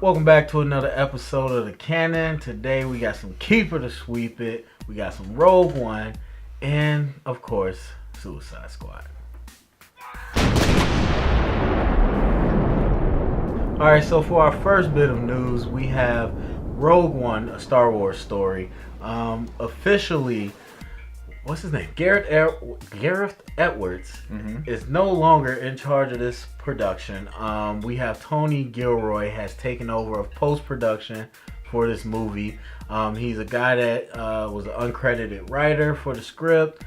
Welcome back to another episode of the Canon. Today we got some Keeper to Sweep It, we got some Rogue One, and of course, Suicide Squad. Alright, so for our first bit of news, we have Rogue One, a Star Wars story. Officially, what's his name? Gareth Edwards is no longer in charge of this production. We have Tony Gilroy has taken over of post-production for this movie. He's a guy that was an uncredited writer for the script.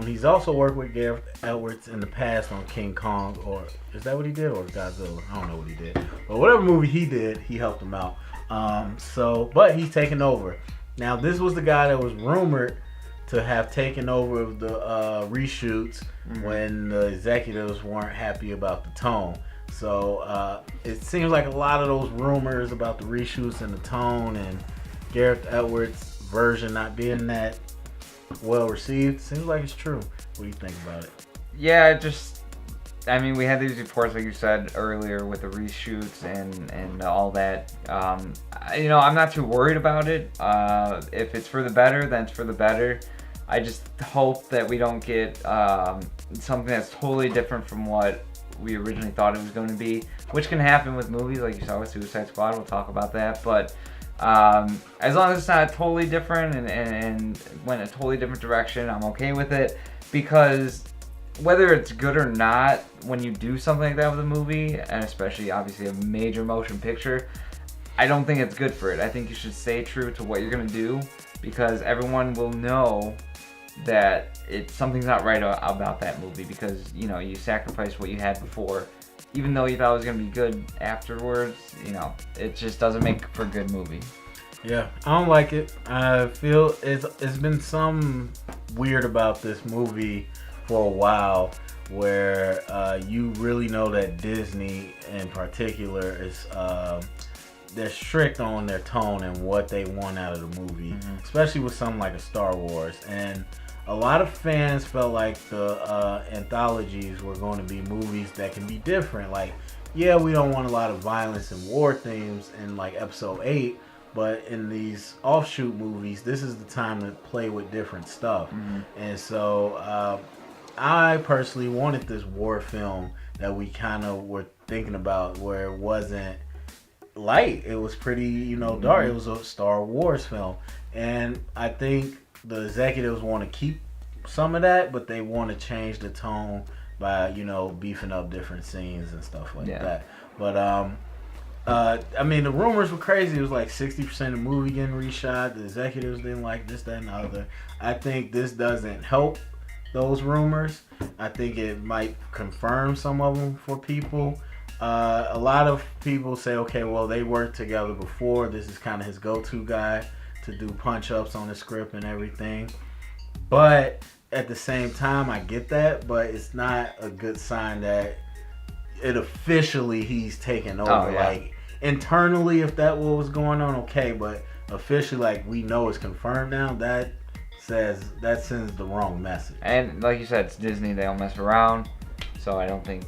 He's also worked with Gareth Edwards in the past on King Kong, or is that what he did, or Godzilla? I don't know what he did. But whatever movie he did, he helped him out. But he's taken over. Now, this was the guy that was rumored to have taken over the reshoots when the executives weren't happy about the tone. So it seems like a lot of those rumors about the reshoots and the tone and Gareth Edwards' version not being that well received, seems like it's true. What do you think about it? Yeah, we had these reports, like you said earlier, with the reshoots and all that. I'm not too worried about it. If it's for the better, then it's for the better. I just hope that we don't get something that's totally different from what we originally thought it was going to be, which can happen with movies, like you saw with Suicide Squad. We'll talk about that. But as long as it's not totally different and went a totally different direction, I'm okay with it. Because whether it's good or not, when you do something like that with a movie, and especially obviously a major motion picture, I don't think it's good for it. I think you should stay true to what you're going to do, because everyone will know that something's not right about that movie, because you sacrificed what you had before, even though you thought it was going to be good afterwards. It just doesn't make for a good movie. Yeah, I don't like it. I feel it's been some weird about this movie for a while, where you really know that Disney in particular is they're strict on their tone and what they want out of the movie, especially with something like a Star Wars. And a lot of fans felt like the anthologies were going to be movies that can be different. Like, yeah, we don't want a lot of violence and war themes in like Episode 8, but in these offshoot movies, this is the time to play with different stuff. And so I personally wanted this war film that we kind of were thinking about, where it wasn't light. It was pretty, dark. It was a Star Wars film. And I think the executives want to keep some of that, but they want to change the tone by, beefing up different scenes and stuff like that. But, the rumors were crazy. It was like 60% of the movie getting reshot. The executives didn't like this, that, and the other. I think this doesn't help those rumors. I think it might confirm some of them for people. A lot of people say, okay, well, they worked together before. This is kind of his go-to guy to do punch-ups on the script and everything. But at the same time, I get that, but it's not a good sign that it officially he's taken over. Oh, yeah. Like, internally, if that was going on, okay, but officially, like, we know it's confirmed now, that sends the wrong message. And like you said, it's Disney. They don't mess around. So I don't think,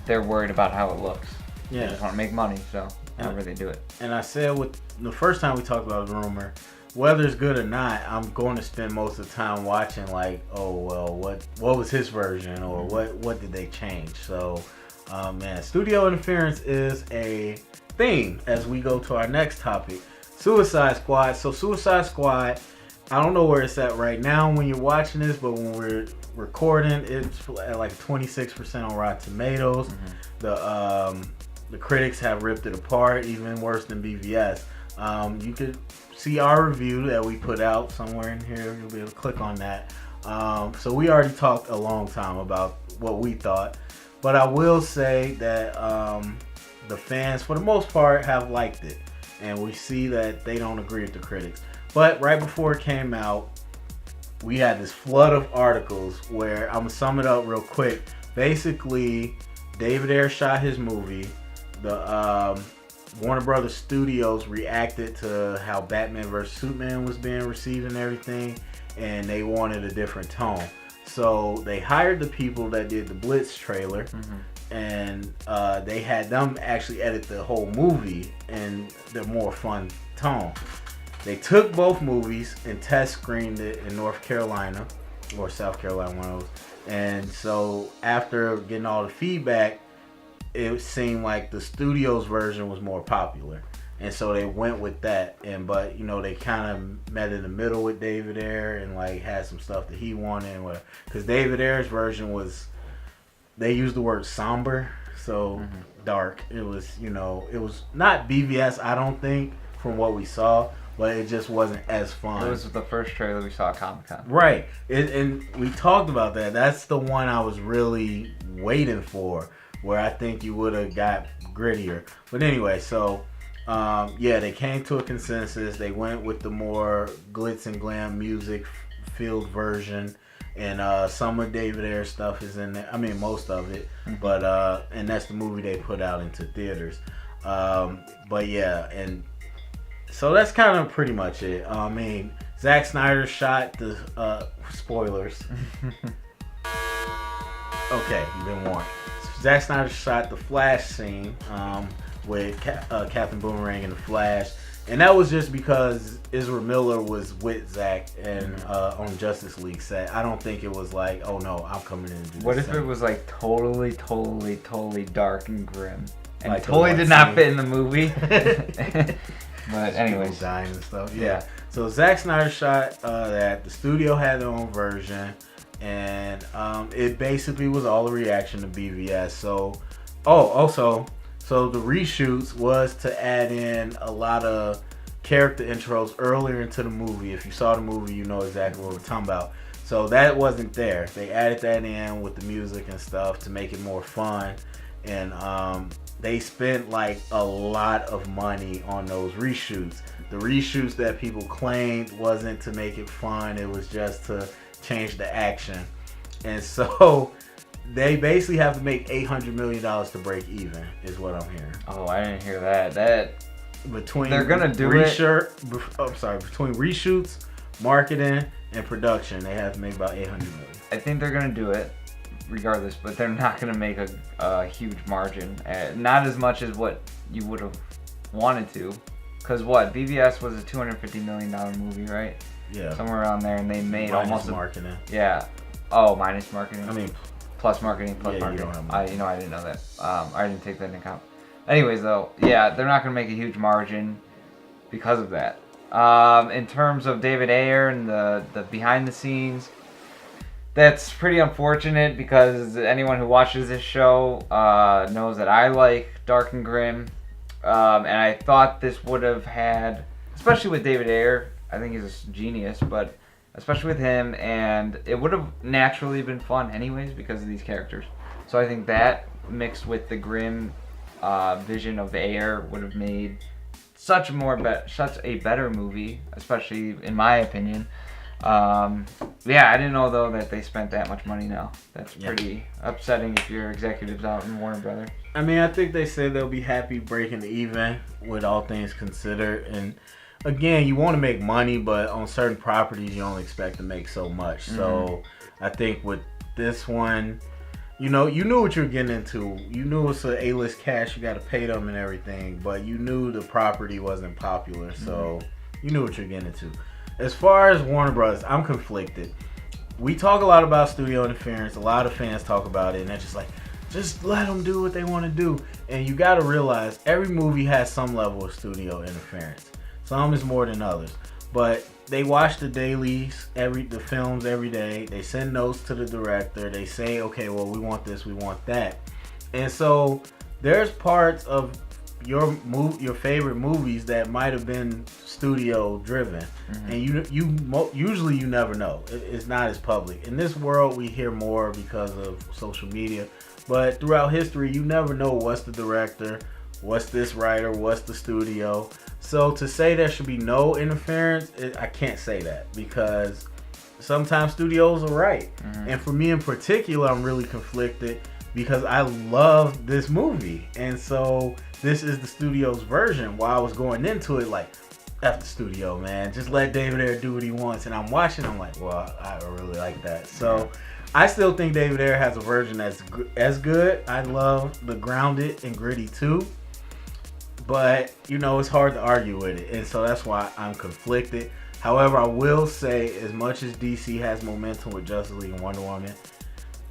they're worried about how it looks. Yeah. They just want to make money, so however they do it. And I said with the first time we talked about the rumor, whether it's good or not, I'm going to spend most of the time watching like, oh well, what was his version, or what did they change? So, studio interference is a theme as we go to our next topic, Suicide Squad. So Suicide Squad, I don't know where it's at right now when you're watching this, but when we're recording, it's at like 26% on Rotten Tomatoes. The critics have ripped it apart, even worse than BVS. You could see our review that we put out somewhere in here. You'll be able to click on that. So we already talked a long time about what we thought, but I will say that the fans, for the most part, have liked it, and we see that they don't agree with the critics. But right before it came out, we had this flood of articles where I'm gonna sum it up real quick. Basically, David Ayer shot his movie. The Warner Brothers Studios reacted to how Batman vs Superman was being received and everything, and they wanted a different tone. So they hired the people that did the Blitz trailer, and they had them actually edit the whole movie in the more fun tone. They took both movies and test screened it in North Carolina or South Carolina, one of those. And so after getting all the feedback, it seemed like the studio's version was more popular. And so they went with that. But they kind of met in the middle with David Ayer and like had some stuff that he wanted and whatever. Because David Ayer's version was, they used the word somber, so dark. It was, it was not BVS, I don't think, from what we saw, but it just wasn't as fun. It was the first trailer we saw at Comic-Con. Right. And we talked about that. That's the one I was really waiting for, where I think you would have got grittier. But anyway, so they came to a consensus. They went with the more glitz and glam music filled version. And some of David Ayer stuff is in there. I mean, most of it. But and that's the movie they put out into theaters. But yeah, and so that's kind of pretty much it. I mean, Zack Snyder shot the spoilers. Okay, you've been warned. Zack Snyder shot the Flash scene with Captain Boomerang and the Flash, and that was just because Ezra Miller was with Zack and on Justice League set. I don't think it was like, oh no, I'm coming in and do this. What if thing. it was like totally dark and grim, and Like totally did not fit in the movie? But anyways, people dying and stuff. Yeah. So Zack Snyder shot that. The studio had their own version, and it basically was all a reaction to BVS. So, so the reshoots was to add in a lot of character intros earlier into the movie. If you saw the movie, you know exactly what we're talking about. So that wasn't there. They added that in with the music and stuff to make it more fun, and they spent like a lot of money on those reshoots. The reshoots that people claimed wasn't to make it fun, it was just to change the action. And so they basically have to make $800 million to break even, is what I'm hearing. Oh, I didn't hear that. Between they're gonna do between reshoots, marketing, and production, they have to make about $800 million. I think they're gonna do it regardless, but they're not gonna make a huge margin. Not as much as what you would have wanted to, because BVS was a $250 million movie, right? Yeah, somewhere around there, and they made minus almost marketing. Yeah. Oh, minus marketing. I mean, plus marketing. marketing. I didn't know that. I didn't take that into account. Anyways, though, yeah, they're not gonna make a huge margin because of that. In terms of David Ayer and the behind the scenes, that's pretty unfortunate because anyone who watches this show knows that I like dark and grim, and I thought this would have had, especially with David Ayer, I think he's a genius, but especially with him, and it would have naturally been fun anyways because of these characters. So I think that mixed with the grim vision of Ayer would have made such a better movie, especially in my opinion. I didn't know though that they spent that much money now. That's pretty upsetting if you're executives out in Warner Brothers. I mean, I think they said they'll be happy breaking even with all things considered. And again, you want to make money, but on certain properties, you only expect to make so much. So I think with this one, you knew what you were getting into. You knew it's an A-list cast, you got to pay them and everything, but you knew the property wasn't popular, so you knew what you're getting into. As far as Warner Bros., I'm conflicted. We talk a lot about studio interference. A lot of fans talk about it, and they're just like, just let them do what they want to do. And you got to realize every movie has some level of studio interference. Some is more than others. But they watch the dailies, the films every day. They send notes to the director. They say, okay, well, we want this, we want that. And so there's parts of your favorite movies that might have been studio driven, and usually you never know. It's not as public. In this world, we hear more because of social media, but throughout history, you never know what's the director, what's this writer, what's the studio. So to say there should be no interference, I can't say that because sometimes studios are right. And for me in particular, I'm really conflicted because I love this movie, and so this is the studio's version. While I was going into it like, F the studio, man, just let David Ayer do what he wants. And I'm watching, I'm like, well, I really like that. So I still think David Ayer has a version that's as good. I love the Grounded and Gritty too. But, you know, it's hard to argue with it. And so that's why I'm conflicted. However, I will say, as much as DC has momentum with Justice League and Wonder Woman,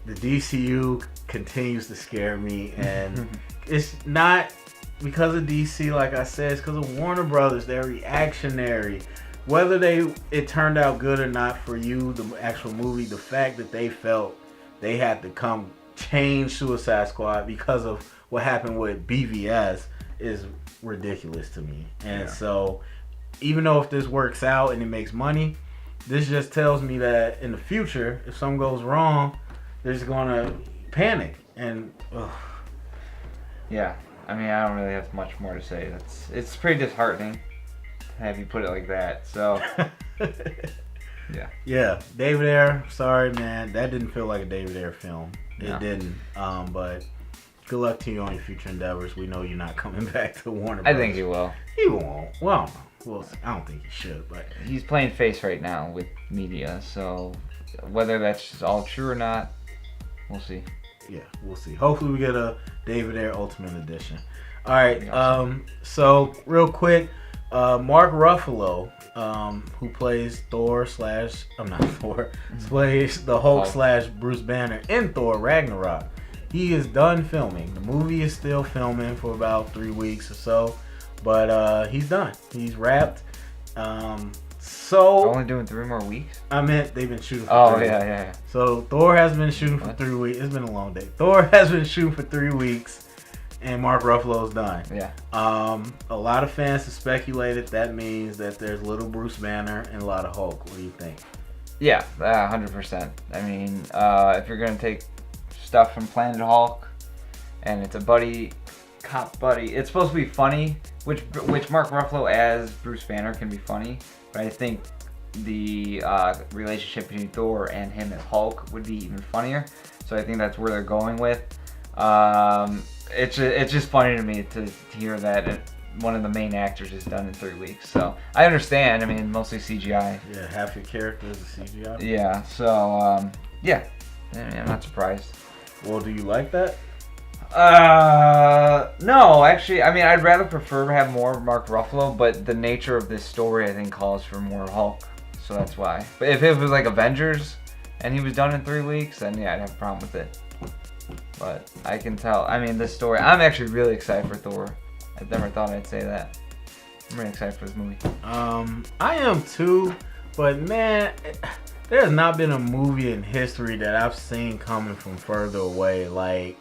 the DCU continues to scare me. And it's not because of DC, like I said. It's because of Warner Brothers. They're reactionary. Whether it turned out good or not for you, the actual movie, the fact that they felt they had to change Suicide Squad because of what happened with BVS is ridiculous to me. And so, even though if this works out and it makes money, this just tells me that in the future, if something goes wrong, they're just gonna panic. And yeah, I mean, I don't really have much more to say. It's pretty disheartening to have you put it like that. So yeah, David Ayer, sorry man, that didn't feel like a David Ayer film. It didn't. But good luck to you on your future endeavors. We know you're not coming back to Warner Bros. I think he will. He won't. Well, I don't know. We'll see. I don't think he should, but he's playing face right now with media. So whether that's all true or not, we'll see. Yeah, we'll see. Hopefully we get a David Ayer Ultimate Edition. All right. So real quick, Mark Ruffalo, who plays plays the Hulk / Bruce Banner in Thor Ragnarok. He is done filming. The movie is still filming for about 3 weeks or so, but he's done. He's wrapped. Only doing 3 more weeks? I meant they've been shooting for 3 weeks. Yeah. So Thor has been shooting for 3 weeks. It's been a long day. Thor has been shooting for 3 weeks, and Mark Ruffalo's done. Yeah. A lot of fans have speculated that means that there's little Bruce Banner and a lot of Hulk. What do you think? Yeah, 100%. I mean, if you're going to take stuff from Planet Hulk and it's a cop buddy, it's supposed to be funny, which Mark Ruffalo as Bruce Banner can be funny, but I think the relationship between Thor and him as Hulk would be even funnier, so I think that's where they're going with. It's just funny to me to hear that one of the main actors is done in 3 weeks, so I understand. I mean, mostly CGI. Yeah, half your character is CGI. Yeah, so yeah, I'm not surprised. Well, do you like that? No, actually, I mean, I'd rather prefer to have more Mark Ruffalo, but the nature of this story, I think, calls for more Hulk, so that's why. But if it was like Avengers and he was done in 3 weeks, then yeah, I'd have a problem with it. But I can tell, I mean, this story, I'm actually really excited for Thor. I never thought I'd say that. I'm really excited for this movie. I am too, but man, there has not been a movie in history that I've seen coming from further away. Like,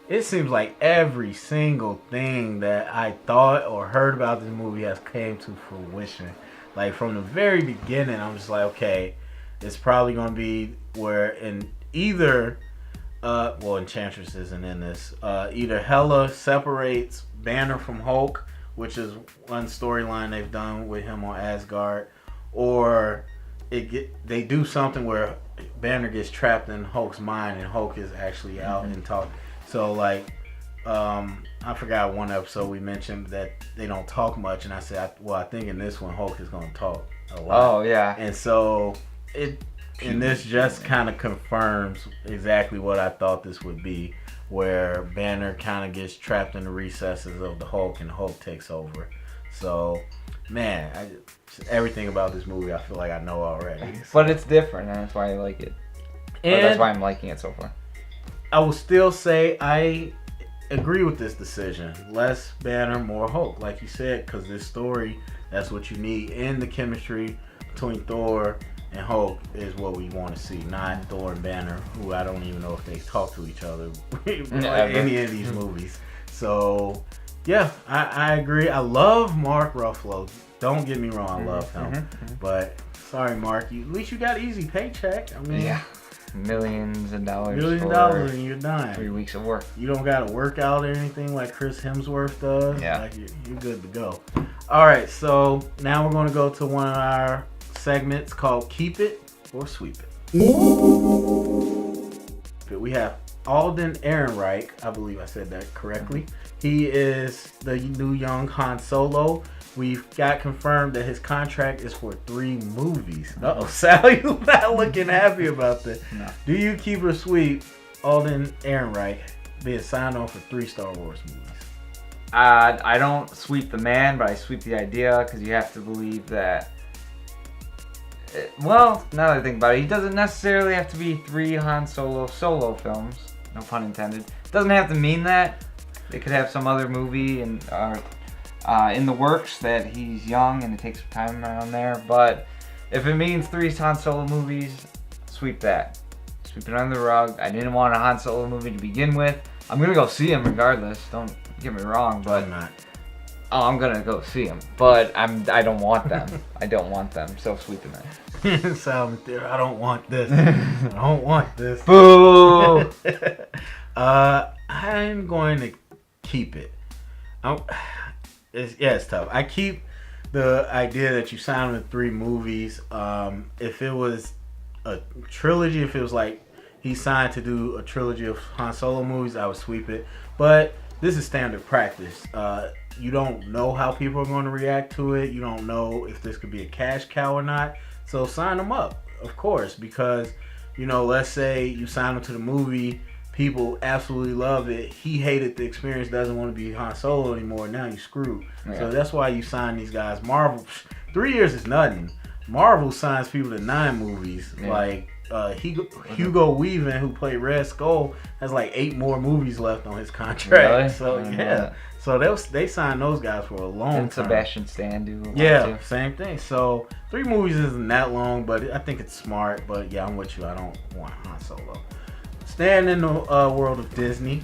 it seems like every single thing that I thought or heard about this movie has came to fruition. Like, from the very beginning, I'm just like, okay, it's probably going to be where in either, Enchantress isn't in this, either Hela separates Banner from Hulk, which is one storyline they've done with him on Asgard, or they do something where Banner gets trapped in Hulk's mind and Hulk is actually out and talk. So like, I forgot one episode we mentioned that they don't talk much, and I said, I think in this one Hulk is going to talk a lot. Oh yeah. And so this just kind of confirms exactly what I thought this would be, where Banner kind of gets trapped in the recesses of the Hulk and Hulk takes over. So, man, everything about this movie I feel like I know already. So. But it's different, and that's why I like it. And that's why I'm liking it so far. I will still say I agree with this decision. Less Banner, more Hulk, like you said, because this story, that's what you need. And the chemistry between Thor and Hulk is what we want to see, not Thor and Banner, who I don't even know if they talk to each other in any of these movies. So, yeah, I agree. I love Mark Ruffalo. Don't get me wrong, I love him. But, sorry, Mark, at least you got an easy paycheck. I mean, yeah. Millions of dollars and you're done. 3 weeks of work. You don't got to work out or anything like Chris Hemsworth does. Yeah. Like you're good to go. All right, so now we're going to go to one of our segments called Keep It or Sweep It. We have Alden Ehrenreich. I believe I said that correctly. He is the new young Han Solo. we've got confirmed that his contract is for 3 movies. Uh-oh, Sal, you not looking happy about this. No. Do you keep or sweep Alden Ehrenreich being signed on for 3 Star Wars movies? I don't sweep the man, but I sweep the idea because you have to believe that. Well, now that I think about it, he doesn't necessarily have to be 3 Han Solo films. No pun intended. Doesn't have to mean that. They could have some other movie in the works that he's young and it takes some time around there. But if it means 3 Han Solo movies, sweep that. Sweep it under the rug. I didn't want a Han Solo movie to begin with. I'm gonna go see him regardless. Don't get me wrong, but I'm not. Oh, I'm gonna go see them, but I don't want them. I don't want them. So sweep them in. Sal, I don't want this. I don't want this. Boo! I'm going to keep it. It's tough. I keep the idea that you sign with 3 movies. If it was a trilogy, if it was like he signed to do a trilogy of Han Solo movies, I would sweep it. But this is standard practice. You don't know how people are going to react to it. You don't know if this could be a cash cow or not. So sign them up, of course, because, let's say you sign them to the movie, people absolutely love it. He hated the experience, doesn't want to be Han Solo anymore. Now you screwed. Yeah. So that's why you sign these guys. Marvel, 3 years is nothing. Marvel signs people to 9 movies. Yeah. Like Hugo Weaving, who played Red Skull, has like 8 more movies left on his contract. Really? So yeah. So they signed those guys for a long time. And Sebastian Stan do. Yeah, same thing. So 3 movies isn't that long, but I think it's smart. But yeah, I'm with you. I don't want Han Solo. Staying in the world of Disney,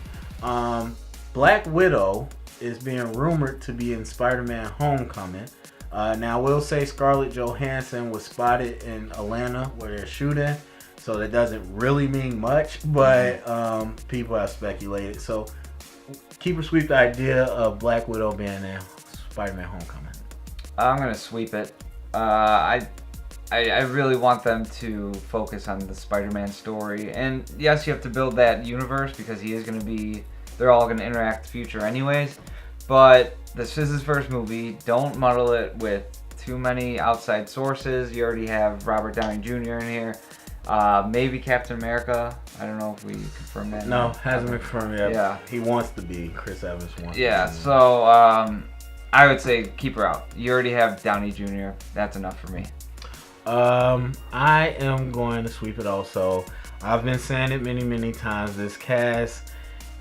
Black Widow is being rumored to be in Spider-Man Homecoming. Now, I will say Scarlett Johansson was spotted in Atlanta where they're shooting, so that doesn't really mean much, but people have speculated. So keep or sweep the idea of Black Widow being in Spider-Man Homecoming. I'm going to sweep it. I really want them to focus on the Spider-Man story. And yes, you have to build that universe because they're all going to interact in the future anyways. But this is his first movie. Don't muddle it with too many outside sources. You already have Robert Downey Jr. in here. Maybe Captain America. I don't know if we confirmed that. No, hasn't been confirmed yet. Yeah. He wants to be. Chris Evans wants to be. Yeah, so I would say keep her out. You already have Downey Jr. That's enough for me. I am going to sweep it also. I've been saying it many times. This cast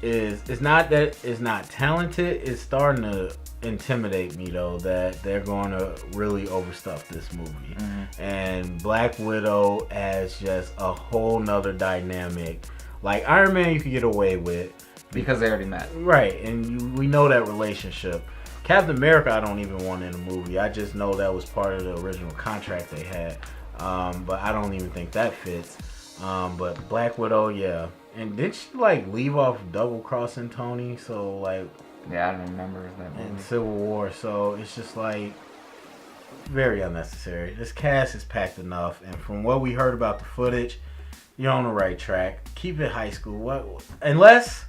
it's not that it's not talented. It's starting to intimidate me though that they're going to really overstuff this movie. And Black Widow has just a whole nother dynamic. Like Iron Man you could get away with because they already met. Right, and we know that relationship. Captain America I don't even want in the movie. I just know that was part of the original contract they had. But I don't even think that fits. But Black Widow, yeah. And did she leave off double crossing Tony? So yeah, I don't remember that movie. In Civil War. So it's just very unnecessary. This cast is packed enough, and from what we heard about the footage, you're on the right track. Keep it high school. Unless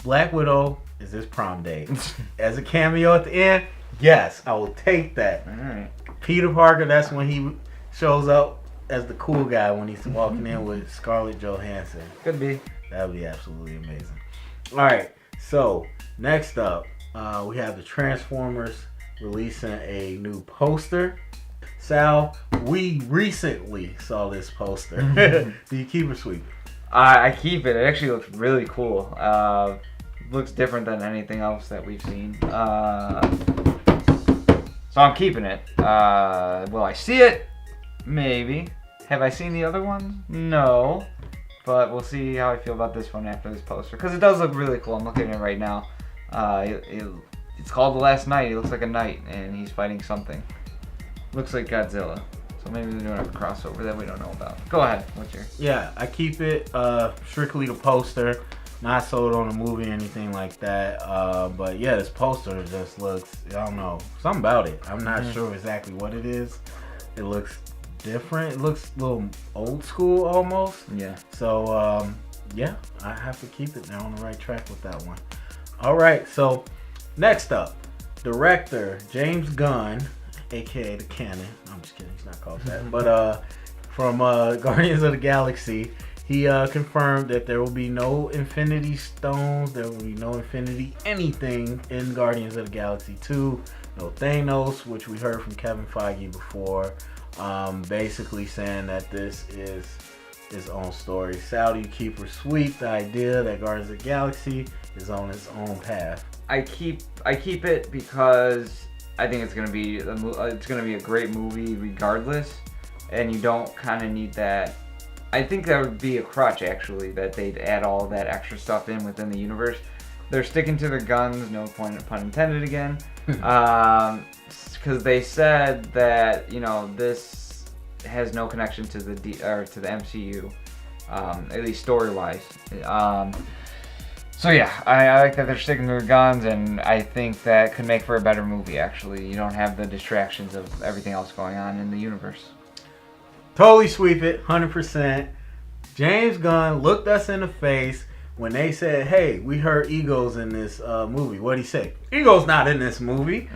Black Widow is his prom date. As a cameo at the end, yes, I will take that. All right. Peter Parker, that's when he shows up as the cool guy when he's walking in with Scarlett Johansson. Could be. That would be absolutely amazing. All right, so next up, we have the Transformers releasing a new poster. Sal, we recently saw this poster. Do you keep or sweep it? I keep it. It actually looks really cool. Looks different than anything else that we've seen. So I'm keeping it. Will I see it? Maybe. Have I seen the other ones? No. But we'll see how I feel about this one after this poster. Because it does look really cool. I'm looking at it right now. It's called The Last Knight. He looks like a knight. And he's fighting something. Looks like Godzilla. So maybe they're doing a crossover that we don't know about. Go ahead. What's your... Yeah, I keep it strictly the poster. Not sold on a movie or anything like that. But yeah, this poster just looks... I don't know. Something about it. I'm not sure exactly what it is. It looks... different. It looks a little old school almost. Yeah. So yeah, I have to keep it. Now on the right track with that one. All right. So next up, Director James Gunn, aka the Cannon. I'm just kidding, he's not called that. But from Guardians of the Galaxy, he confirmed that there will be no Infinity Stones, there will be no Infinity anything in Guardians of the Galaxy 2. No Thanos, which we heard from Kevin Feige before, basically saying that this is his own story. Sal, do you keep or sweep the idea that Guardians of the Galaxy is on its own path? I keep it because I think it's gonna be a great movie regardless, and you don't kind of need that. I think that would be a crutch actually, that they'd add all that extra stuff in within the universe. They're sticking to their guns, no pun intended again, because they said that this has no connection to the MCU, at least story wise. So yeah, I like that they're sticking to their guns, and I think that could make for a better movie. Actually, you don't have the distractions of everything else going on in the universe. Totally sweep it, 100%. James Gunn looked us in the face when they said, hey, we heard Ego's in this movie. What'd he say? Ego's not in this movie.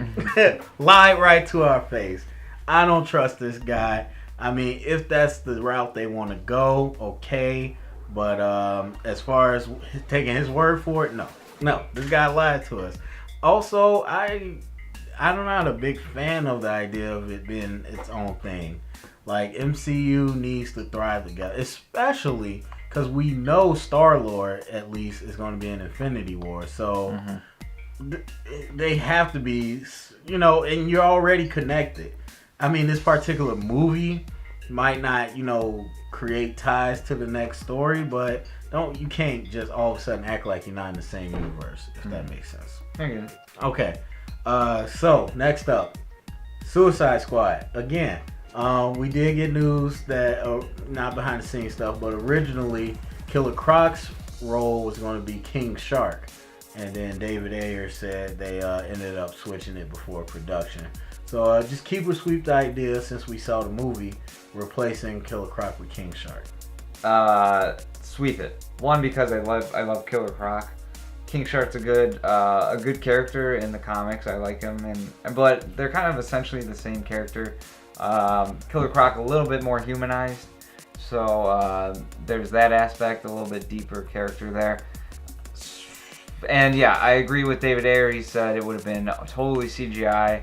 Lied right to our face. I don't trust this guy. I mean, if that's the route they want to go, okay. But as far as taking his word for it, no, this guy lied to us. Also, I'm not a big fan of the idea of it being its own thing. Like, MCU needs to thrive together, especially because we know Star-Lord at least is going to be in Infinity War. So they have to be, and you're already connected. I mean, this particular movie might not, create ties to the next story, but you can't just all of a sudden act like you're not in the same universe, if that makes sense. Okay. So next up, Suicide Squad. Again, we did get news that not behind the scenes stuff, but originally Killer Croc's role was going to be King Shark, and then David Ayer said they ended up switching it before production. So just keep or sweep the idea, since we saw the movie, replacing Killer Croc with King Shark. Sweep it. One, because I love Killer Croc. King Shark's a good character in the comics. I like him, but they're kind of essentially the same character. Killer Croc a little bit more humanized, so there's that aspect, a little bit deeper character there. And yeah, I agree with David Ayer. He said it would have been totally CGI.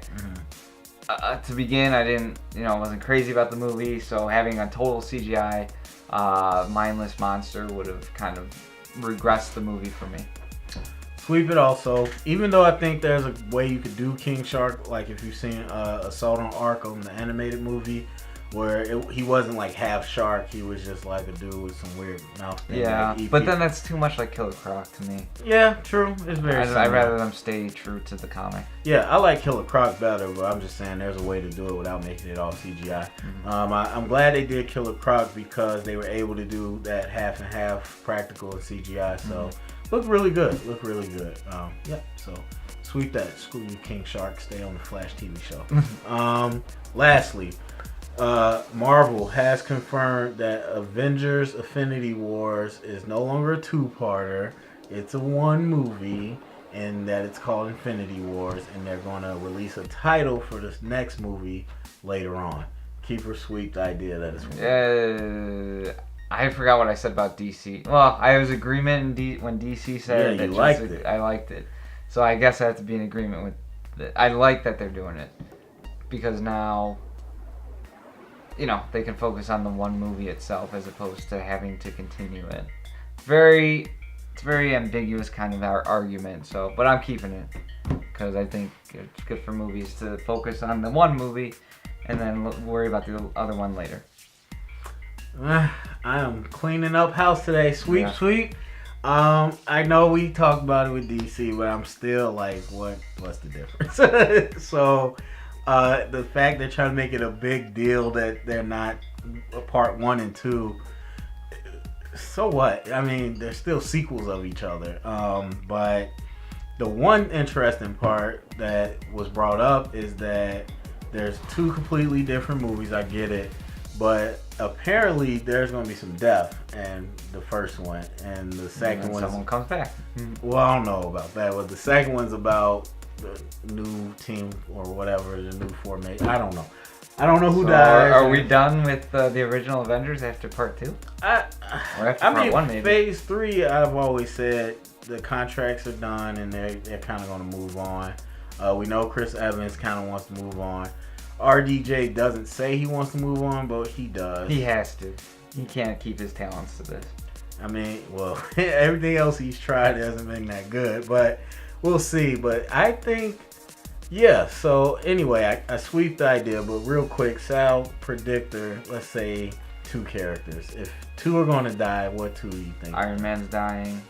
To begin, I wasn't crazy about the movie, so having a total CGI mindless monster would have kind of regressed the movie for me. Sweep it also. Even though I think there's a way you could do King Shark, like if you've seen Assault on Arkham, the animated movie, where he wasn't like half shark, he was just like a dude with some weird mouth thing. Yeah, like but then that's too much like Killer Croc to me. Yeah, true. It's very similar. I'd rather them stay true to the comic. Yeah, I like Killer Croc better, but I'm just saying there's a way to do it without making it all CGI. I'm glad they did Killer Croc because they were able to do that half and half practical and CGI, so looked really good. So sweep that. Screw you, King Shark. Stay on the Flash TV show. Lastly, Marvel has confirmed that Avengers Infinity Wars is no longer a two-parter. It's a one movie, and that it's called Infinity Wars, and they're going to release a title for this next movie later on. Keep or sweep the idea that it's I forgot what I said about DC. Well, I was agreement when DC said you liked it. I liked it. So I guess I have to be in agreement with it. I like that they're doing it, because now they can focus on the one movie itself as opposed to having to continue it. It's very ambiguous kind of argument. So, but I'm keeping it because I think it's good for movies to focus on the one movie and then worry about the other one later. I am cleaning up house today. Sweep. I know we talked about it with DC, but I'm still like, what's the difference? So, the fact they're trying to make it a big deal that they're not part 1 and 2, so what? I mean, they're still sequels of each other. But the one interesting part that was brought up is that there's 2 completely different movies. I get it. But apparently there's going to be some death in the first one. And the second one... Someone comes back. Well, I don't know about that. But the second one's about the new team or whatever, the new formation. I don't know. I don't know who So dies. Are we done with the original Avengers after part 2? Or after part 1, maybe? Phase 3, I've always said the contracts are done and they're kind of going to move on. We know Chris Evans kind of wants to move on. RDJ doesn't say he wants to move on, but he does. He has to. He can't keep his talents to this. I mean, well, everything else he's tried hasn't been that good, but we'll see. But I think, yeah, so anyway, I sweep the idea, but real quick, Sal, predictor, let's say 2 characters. If 2 are going to die, what 2 do you think? Iron Man's dying.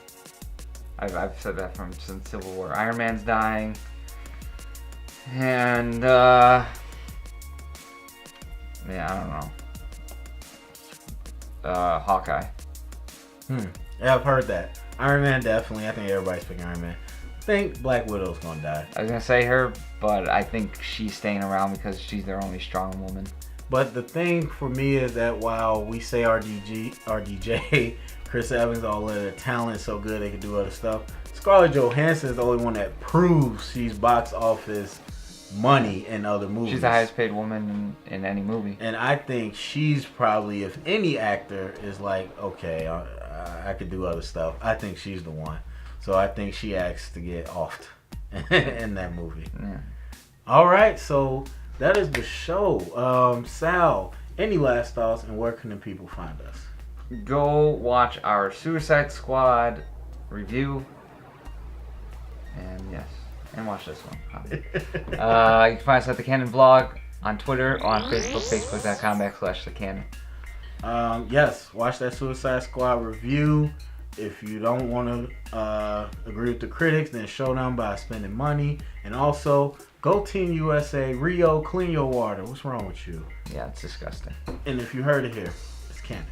I've said that since Civil War. Iron Man's dying. And, yeah, I don't know. Hawkeye. Yeah, I've heard that. Iron Man, definitely. I think everybody's picking Iron Man. I think Black Widow's going to die. I was going to say her, but I think she's staying around because she's their only strong woman. But the thing for me is that while we say RDJ, Chris Evans, all of the talent so good they can do other stuff, Scarlett Johansson is the only one that proves she's box office money in other movies. She's the highest paid woman in any movie. And I think she's probably, if any actor is like, okay, I could do other stuff, I think she's the one. So I think she asks to get offed in that movie. Yeah. All right, so that is the show. Sal, any last thoughts, and where can the people find us? Go watch our Suicide Squad review. And yes, and watch this one. You can find us at The Canon Vlog on Twitter or on Facebook, facebook.com/TheCanon. Yes, watch that Suicide Squad review. If you don't want to agree with the critics, then show them by spending money. And also, go Team USA. Rio, clean your water. What's wrong with you? Yeah, it's disgusting. And if you heard it here, it's canon.